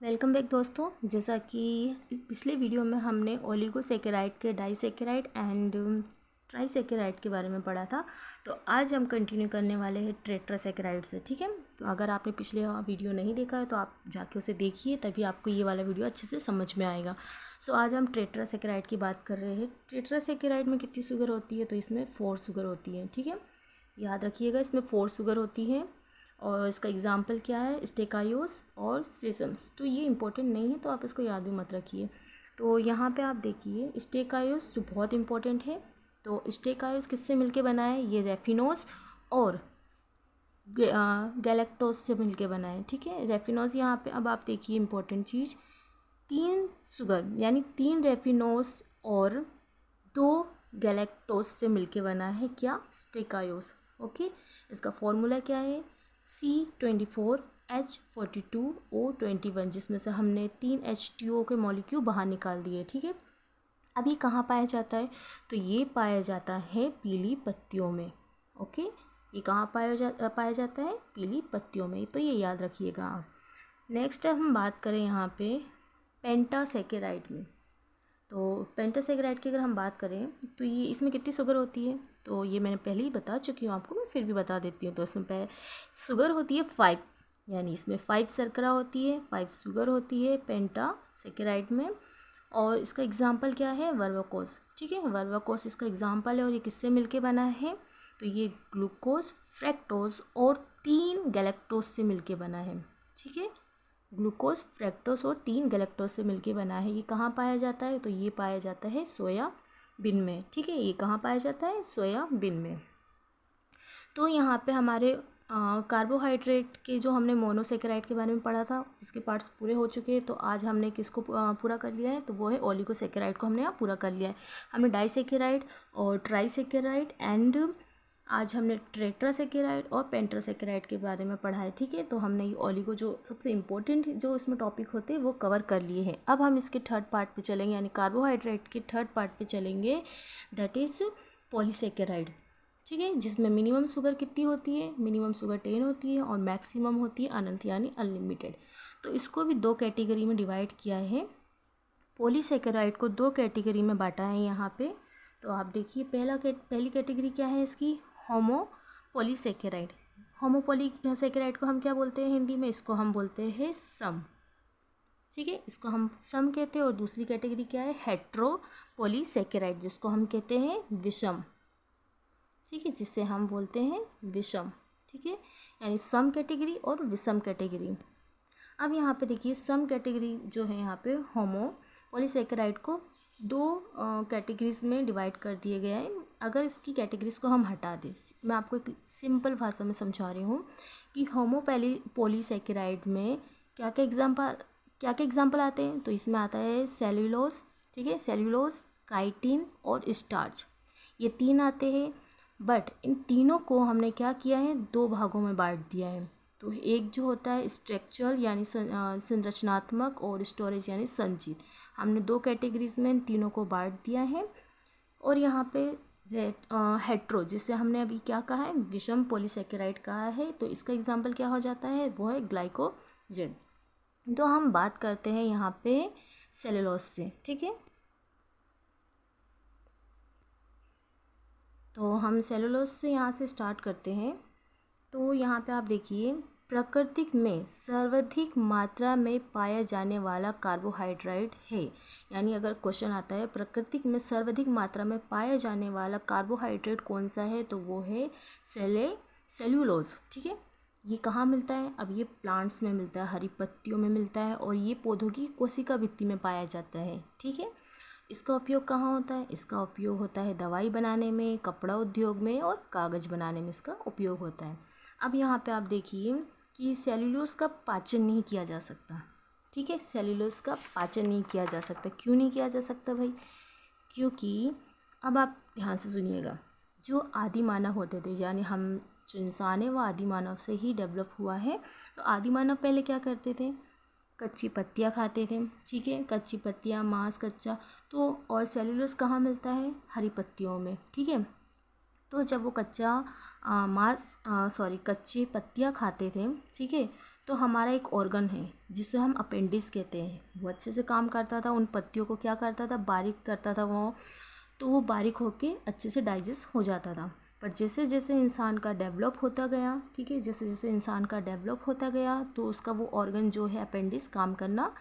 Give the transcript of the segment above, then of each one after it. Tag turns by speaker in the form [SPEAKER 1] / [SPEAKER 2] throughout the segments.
[SPEAKER 1] Welcome back दोस्तों। जैसा कि पिछले वीडियो में हमने ओलिगोसेकेराइड के डाइसेकेराइड एंड ट्राइसेकेराइड के बारे में पढ़ा था, तो आज हम कंटिन्यू करने वाले हैं टेट्रासेकेराइड से। ठीक है, तो अगर आपने पिछले वीडियो नहीं देखा है तो आप जाके उसे देखिए, तभी आपको ये वाला वीडियो अच्छे से समझ में आएगा। सो आज हम टेट्रासेकेराइड की बात कर रहे हैं। टेट्रासेकेराइड में कितनी शुगर होती है? तो इसमें 4 शुगर होती है। ठीक है, याद रखिएगा, इसमें 4 शुगर होती है। और इसका एग्जाम्पल क्या है? स्टेकायोस और सेसम्स। तो ये इंपॉर्टेंट नहीं है, तो आप इसको याद भी मत रखिए। तो यहाँ पे आप देखिए स्टेकायोस जो बहुत इंपॉर्टेंट है। तो स्टेकायोस किससे मिलके बना है? ये रेफिनोस और गैलेक्टोस से मिलके बना है। ठीक है, रेफिनोस यहाँ पे अब आप देखिए इंपॉर्टेंट चीज़, 3 शुगर यानी 3 रेफिनोस और 2 गैलेक्टोस से मिलके बना है क्या? स्टेकायोस। ओके, इसका फॉर्मूला क्या है? C24H42O21, जिसमें से हमने 3 H2O के मॉलिक्यूल बाहर निकाल दिए। ठीक है, अब ये कहाँ पाया जाता है? तो ये पाया जाता है पीली पत्तियों में। ओके, ये कहाँ पाया जाता है? पीली पत्तियों में। तो ये याद रखिएगा आप। नेक्स्ट हम बात करें यहाँ पे पेंटासेकेराइड में। तो पेंटासेकेराइड की अगर हम बात करें तो ये इसमें कितनी शुगर होती है? तो ये मैंने पहले ही बता चुकी हूँ आपको, मैं फिर भी बता देती हूँ। तो इसमें शुगर होती है 5, यानी इसमें 5 शर्करा होती है, 5 शुगर होती है पेंटासेकेराइड में। और इसका एग्जाम्पल क्या है? वर्वाकोस। ठीक है, वर्वाकोस इसका एग्जाम्पल है। और ये किससे मिलके बना है? तो ये ग्लूकोज, फ्रैक्टोज और 3 गैलेक्टोज से मिलके बना है। ठीक है, ग्लूकोज, फ्रैक्टोज और 3 गैलेक्टोज से मिलके बना है। ये कहाँ पाया जाता है? तो ये पाया जाता है सोयाबीन में। ठीक है, ये कहाँ पाया जाता है? सोयाबीन में। तो यहाँ पे हमारे कार्बोहाइड्रेट के जो हमने मोनोसेकेराइड के बारे में पढ़ा था, इसके पार्ट्स पूरे हो चुके हैं। तो आज हमने किसको पूरा कर लिया है? तो वो है ओलिगोसेकेराइड को हमने यहाँ पूरा कर लिया है। हमने डाइसेकेराइड और ट्राइसेकेराइड एंड आज हमने टेट्रासेकेराइड और पेंटासेकेराइड के बारे में पढ़ा है। ठीक है, तो हमने ये ओलिगो जो सबसे इम्पोर्टेंट जो इसमें टॉपिक होते हैं वो कवर कर लिए हैं। अब हम इसके थर्ड पार्ट पे चलेंगे, यानी कार्बोहाइड्रेट के थर्ड पार्ट पे चलेंगे, दैट इज़ पॉलीसेकेराइड। ठीक है, जिसमें मिनिमम शुगर कितनी होती है? मिनिमम शुगर 10 होती है और मैक्सिमम होती है अनंत यानी अनलिमिटेड। तो इसको भी 2 कैटेगरी में डिवाइड किया है। पॉलीसेकेराइड को 2 कैटेगरी में बांटा है यहाँ पे। तो आप देखिए पहली कैटेगरी क्या है इसकी? होमोपॉलीसेकेराइड। होमोपॉलीसेकेराइड को हम क्या बोलते हैं हिंदी में? इसको हम बोलते हैं सम। ठीक है, इसको हम सम कहते हैं। और दूसरी कैटेगरी क्या है? हेट्रोपॉलीसेकेराइड, जिसको हम कहते हैं विषम। ठीक है, जिससे हम बोलते हैं विषम। ठीक है, यानी सम कैटेगरी और विषम कैटेगरी। अब यहाँ पे देखिए सम कैटेगरी जो है, यहाँ पे होमोपॉलीसेकेराइड को 2 कैटेगरीज में डिवाइड कर दिए गया है। अगर इसकी कैटेगरीज को हम हटा दें, मैं आपको एक सिंपल भाषा में समझा रही हूँ कि होमोपॉलीसेकेराइड में क्या क्या एग्जाम्पल आते हैं? तो इसमें आता है सेल्यूलोज। ठीक है, सेल्यूलोज, काइटिन और स्टार्च, ये 3 आते हैं। बट इन तीनों को हमने क्या किया है? 2 भागों में बांट दिया है। तो एक जो होता है स्ट्रक्चरल यानी संरचनात्मक और स्टोरेज यानी संचित, हमने 2 कैटेगरीज में इन तीनों को बांट दिया है। और यहाँ पे हेट्रो, जिसे हमने अभी क्या कहा है? विषम पॉलीसेकेराइड कहा है। तो इसका एग्जाम्पल क्या हो जाता है? वो है ग्लाइकोजन। तो हम बात करते हैं यहाँ पे सेलुलोज से। ठीक है, तो हम सेलुलोज से यहाँ से स्टार्ट करते हैं। तो यहाँ पे आप देखिए, प्राकृतिक में सर्वाधिक मात्रा में पाया जाने वाला कार्बोहाइड्रेट है। यानी अगर क्वेश्चन आता है प्राकृतिक में सर्वाधिक मात्रा में पाया जाने वाला कार्बोहाइड्रेट कौन सा है, तो वो है सेल्यूलोज। ठीक है, ये कहाँ मिलता है? अब ये प्लांट्स में मिलता है, हरी पत्तियों में मिलता है, और ये पौधों की कोशिका भित्ति में पाया जाता है। ठीक है, इसका उपयोग कहाँ होता है? इसका उपयोग होता है दवाई बनाने में, कपड़ा उद्योग में और कागज़ बनाने में इसका उपयोग होता है। अब यहाँ पे आप देखिए कि सेल्यूलोज का पाचन नहीं किया जा सकता। ठीक है, सेल्यूलोज का पाचन नहीं किया जा सकता। क्यों नहीं किया जा सकता भाई? क्योंकि अब आप ध्यान से सुनिएगा, जो आदि मानव होते थे, यानी हम जो इंसान है वो आदि मानव से ही डेवलप हुआ है। तो आदि मानव पहले क्या करते थे? कच्ची पत्तियाँ खाते थे। ठीक है, कच्ची पत्तियाँ, मांस कच्चा। तो और सेल्यूलोज कहाँ मिलता है? हरी पत्तियों में। ठीक है, तो जब वो कच्ची पत्तियाँ खाते थे, ठीक है, तो हमारा एक ऑर्गन है जिसे हम अपेंडिक्स कहते हैं, वो अच्छे से काम करता था, उन पत्तियों को क्या करता था, बारीक करता था वो, तो वो बारीक होके अच्छे से डाइजेस्ट हो जाता था। पर जैसे जैसे इंसान का डेवलप होता गया, ठीक है, जैसे जैसे इंसान का डेवलप होता गया तो उसका वो ऑर्गन जो है अपेंडिक्स काम करना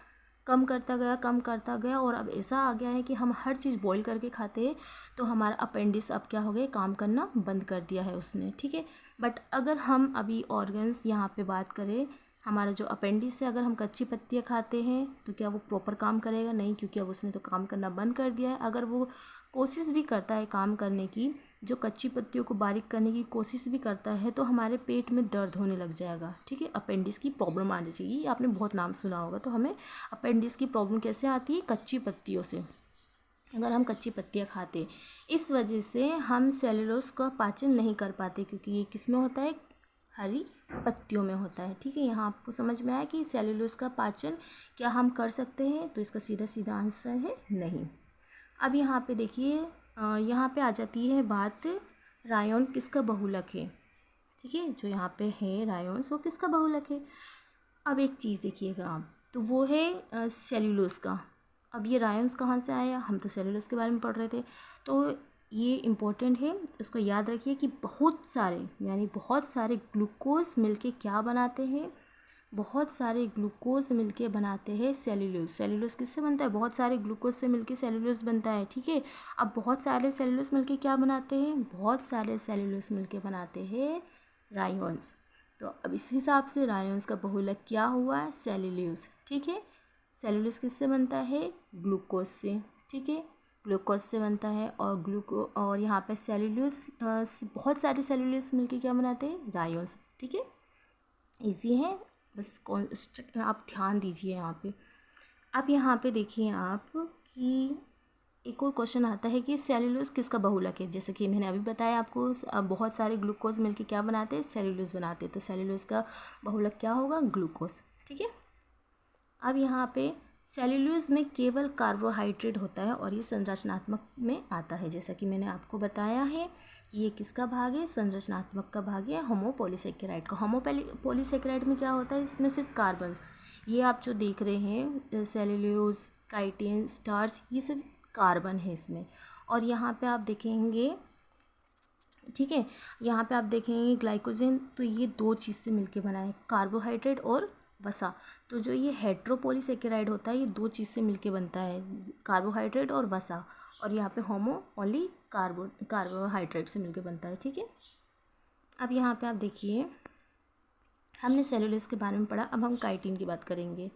[SPEAKER 1] कम करता गया और अब ऐसा आ गया है कि हम हर चीज़ बॉईल करके खाते हैं, तो हमारा अपेंडिक्स अब क्या हो गया, काम करना बंद कर दिया है उसने, ठीक है। बट अगर हम अभी ऑर्गन्स यहाँ पे बात करें, हमारा जो अपेंडिक्स है, अगर हम कच्ची पत्तियाँ खाते हैं तो क्या वो प्रॉपर काम करेगा? नहीं, क्योंकि अब उसने तो काम करना बंद कर दिया है। अगर वो कोशिश भी करता है काम करने की, जो कच्ची पत्तियों को बारीक करने की कोशिश भी करता है, तो हमारे पेट में दर्द होने लग जाएगा, ठीक है, अपेंडिक्स की प्रॉब्लम आनी चाहिए। ये आपने बहुत नाम सुना होगा। तो हमें अपेंडिक्स की प्रॉब्लम कैसे आती है? कच्ची पत्तियों से, अगर हम कच्ची पत्तियाँ खाते। इस वजह से हम सेलुलोज का पाचन नहीं कर पाते, क्योंकि ये किस में होता है? हरी पत्तियों में होता है, ठीक है। यहाँ आपको समझ में आया कि सेलुलोज का पाचन क्या हम कर सकते हैं? तो इसका सीधा सीधा आंसर है नहीं। अब यहाँ पे देखिए, यहाँ पे आ जाती है बात, रायोन किसका बहुलक है, ठीक है, जो यहाँ पे है रायोन्स, वो किसका बहुलक है? अब एक चीज़ देखिएगा आप, तो वो है सेलुलोज का। अब ये रायोन्स कहाँ से आया? हम तो सेलुलोज के बारे में पढ़ रहे थे, तो ये इम्पोर्टेंट है, इसको याद रखिए कि बहुत सारे ग्लूकोज मिलके क्या बनाते हैं? बहुत सारे ग्लूकोज मिलके बनाते हैं सेलुलोज। सेलुलोज किससे बनता है? बहुत सारे ग्लूकोज से मिलके सेलुलोज बनता है, ठीक है। अब बहुत सारे सेलुलोज मिलके क्या बनाते हैं? बहुत सारे सेलुलोज मिलके बनाते हैं रायोन्स। तो अब इस हिसाब से रायोन्स का बहुलक क्या हुआ? सेलुलोज, ठीक है। सेलुलोज किससे बनता है? ग्लूकोज से, ठीक है, ग्लूकोज से बनता है। और यहाँ पे सेलुलोज, बहुत सारे सेलुलोज मिलके क्या बनाते हैं? रायोन्स, ठीक है। इजी है, बस आप ध्यान दीजिए यहाँ पे। अब यहाँ पे देखिए आप कि एक और क्वेश्चन आता है कि सेलुलोज किसका बहुलक है? जैसे कि मैंने अभी बताया आपको, बहुत सारे ग्लूकोज मिलके क्या बनाते हैं? सेलुलोज बनाते हैं। तो सेलुलोज का बहुलक क्या होगा? ग्लूकोज, ठीक है। अब यहाँ पे सेलुलोज में केवल कार्बोहाइड्रेट होता है और ये संरचनात्मक में आता है, जैसा कि मैंने आपको बताया है। ये किसका भाग है? संरचनात्मक का भाग है होमोपॉलीसेकेराइड का। होमोपॉलीसेकेराइड में क्या होता है? इसमें सिर्फ कार्बन, ये आप जो देख रहे हैं सेलुलोज, काइटिन, स्टार्च, ये सब कार्बन है इसमें। और यहाँ पे आप देखेंगे, ठीक है, यहाँ पे आप देखेंगे ग्लाइकोजन, तो ये दो चीज़ से मिलके बना है, कार्बोहाइड्रेट और वसा। तो जो ये हेट्रोपॉलीसेकेराइड होता है, ये दो चीज़ से मिलके बनता है, कार्बोहाइड्रेट और वसा। और यहाँ पे होमो ओनली कार्बोहाइड्रेट से मिलके बनता है, ठीक है। अब यहाँ पे आप देखिए, हमने सेलुलोज के बारे में पढ़ा, अब हम काइटिन की बात करेंगे।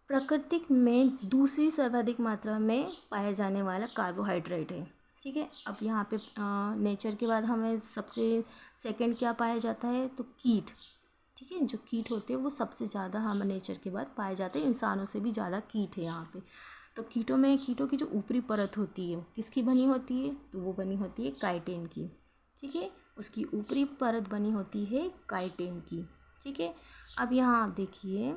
[SPEAKER 1] प्रकृति में दूसरी सर्वाधिक मात्रा में पाया जाने वाला कार्बोहाइड्रेट है, ठीक है। अब यहाँ पे नेचर के बाद हमें सबसे सेकंड क्या पाया जाता है? तो कीट, ठीक है, जो कीट होते हैं वो सबसे ज़्यादा हम नेचर के बाद पाए जाते हैं, इंसानों से भी ज़्यादा कीट है यहाँ पे। तो कीटों की जो ऊपरी परत होती है किसकी बनी होती है? तो वो बनी होती है काइटिन की, ठीक है, उसकी ऊपरी परत बनी होती है काइटिन की, ठीक है। अब यहाँ आप देखिए,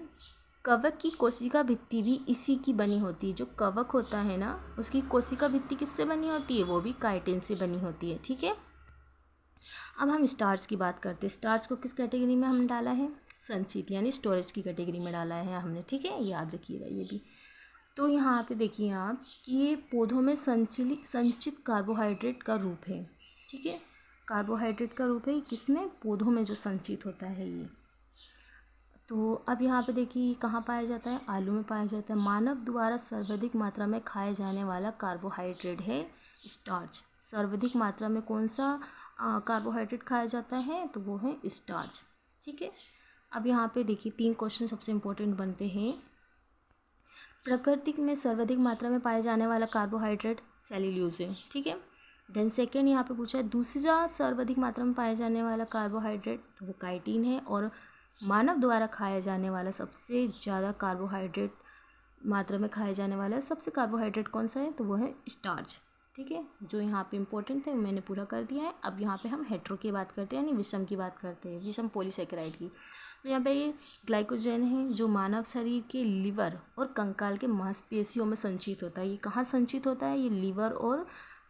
[SPEAKER 1] कवक की कोशिका भित्ति भी इसी की बनी होती है। जो कवक होता है ना, उसकी कोशिका भित्ति किससे बनी होती है? वो भी काइटिन से बनी होती है, ठीक है। अब हम स्टार्च की बात करते हैं। स्टार्च को किस कैटेगरी में हमने डाला है? संचित यानी स्टोरेज की कैटेगरी में डाला है हमने, ठीक है, याद रखिएगा ये भी। तो यहाँ पे देखिए आप कि ये पौधों में संचित कार्बोहाइड्रेट का रूप है, ठीक है, कार्बोहाइड्रेट का रूप है। किसमें? पौधों में जो संचित होता है ये। तो अब यहाँ पे देखिए कहाँ पाया जाता है? आलू में पाया जाता है। मानव द्वारा सर्वाधिक मात्रा में खाए जाने वाला कार्बोहाइड्रेट है स्टार्च। सर्वाधिक मात्रा में कौन सा कार्बोहाइड्रेट खाया जाता है? तो वो है स्टार्च, ठीक है। अब यहाँ पे देखिए 3 क्वेश्चन सबसे इम्पोर्टेंट बनते हैं। प्रकृति में सर्वाधिक मात्रा में पाया जाने वाला कार्बोहाइड्रेट सेल्यूलोज है, ठीक है। देन सेकेंड यहाँ पे पूछा है दूसरा सर्वाधिक मात्रा में पाया जाने वाला कार्बोहाइड्रेट, तो वो काइटिन है। और मानव द्वारा खाया जाने वाला सबसे ज़्यादा कार्बोहाइड्रेट मात्रा में खाया जाने वाला सबसे कार्बोहाइड्रेट कौन सा है? तो वो है स्टार्च, ठीक है। जो यहाँ पे इंपॉर्टेंट है मैंने पूरा कर दिया है। अब यहाँ पे हम हेट्रो की बात करते हैं, यानी विषम की बात करते हैं, विषम पॉलीसेकेराइड की। तो यहाँ पे ये ग्लाइकोजन है जो मानव शरीर के लिवर और कंकाल के मांसपेशियों में संचित होता है। ये कहाँ संचित होता है? ये लिवर और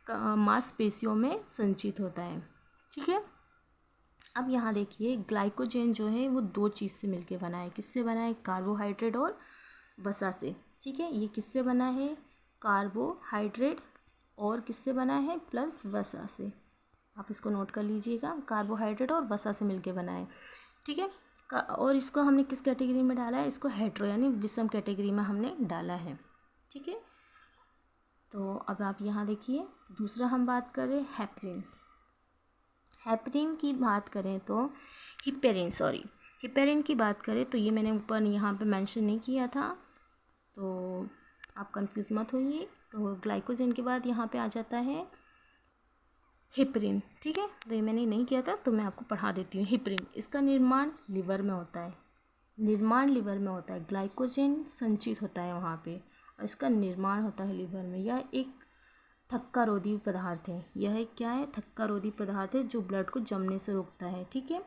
[SPEAKER 1] मांसपेशियों में संचित होता है, ठीक है। अब यहाँ देखिए ग्लाइकोजन जो है वो दो चीज़ से मिलके बना है। किससे बना है? कार्बोहाइड्रेट और वसा से। ठीक है, ये किससे बना है? कार्बोहाइड्रेट और किससे बना है? प्लस वसा से। आप इसको नोट कर लीजिएगा, कार्बोहाइड्रेट और वसा से मिलके बना है। ठीक है, और इसको हमने किस कैटेगरी में डाला है? इसको हेट्रो यानी विषम कैटेगरी में हमने डाला है। ठीक है, तो अब आप यहाँ देखिए दूसरा हम बात करें हेपरिन। हेपरिन की बात करें तो हिपेरिन की बात करें तो ये मैंने ऊपर यहाँ पे मेंशन नहीं किया था, तो आप कंफ्यूज मत होइए। तो ग्लाइकोजन के बाद यहाँ पे आ जाता है हिपरिन। ठीक है, तो ये मैंने नहीं किया था तो मैं आपको पढ़ा देती हूँ। हिपरिन, इसका निर्माण लिवर में होता है। ग्लाइकोजन संचित होता है वहाँ पे और इसका निर्माण होता है लिवर में। यह एक थक्कारोधी पदार्थ है। यह क्या है? थक्कारोधी पदार्थ है जो ब्लड को जमने से रोकता है। ठीक है,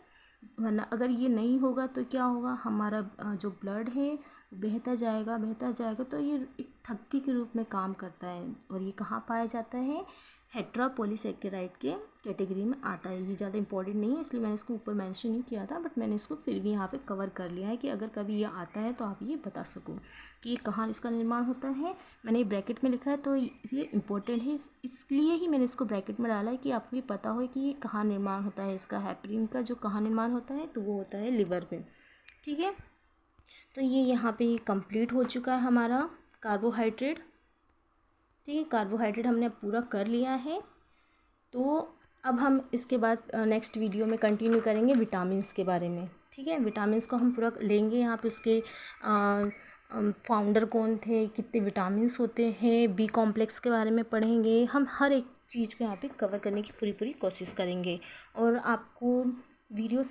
[SPEAKER 1] वरना अगर ये नहीं होगा तो क्या होगा? हमारा जो ब्लड है बहता जाएगा तो ये एक थक्की के रूप में काम करता है। और ये कहाँ पाया जाता है? हेट्रापोलीसैकेराइड के कैटेगरी में आता है। ये ज़्यादा इंपॉर्टेंट नहीं है इसलिए मैंने इसको ऊपर मेंशन नहीं किया था, बट मैंने इसको फिर भी यहाँ पे कवर कर लिया है कि अगर कभी ये आता है तो आप ये बता सको कि ये कहाँ इसका निर्माण होता है। मैंने ये ब्रैकेट में लिखा है तो ये इम्पोर्टेंट है, इसलिए ही मैंने इसको ब्रैकेट में डाला है कि आपको ये पता हो कि ये कहाँ निर्माण होता है। इसका हेपरिन का जो कहाँ निर्माण होता है तो वो होता है लिवर में। ठीक है, तो ये यहाँ पे कंप्लीट हो चुका है हमारा कार्बोहाइड्रेट। ठीक है, कार्बोहाइड्रेट हमने पूरा कर लिया है। तो अब हम इसके बाद नेक्स्ट वीडियो में कंटिन्यू करेंगे विटामिन्स के बारे में। ठीक है, विटामिन्स को हम पूरा लेंगे। यहाँ पे उसके फाउंडर कौन थे, कितने विटामिन्स होते हैं, बी कॉम्प्लेक्स के बारे में पढ़ेंगे। हम हर एक चीज़ को यहाँ पे कवर करने की पूरी कोशिश करेंगे। और आपको वीडियो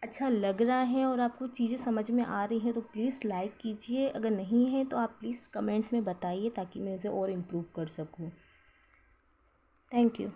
[SPEAKER 1] अच्छा लग रहा है और आपको चीज़ें समझ में आ रही हैं तो प्लीज़ लाइक कीजिए। अगर नहीं है तो आप प्लीज़ कमेंट में बताइए ताकि मैं इसे और इम्प्रूव कर सकूँ। Thank you.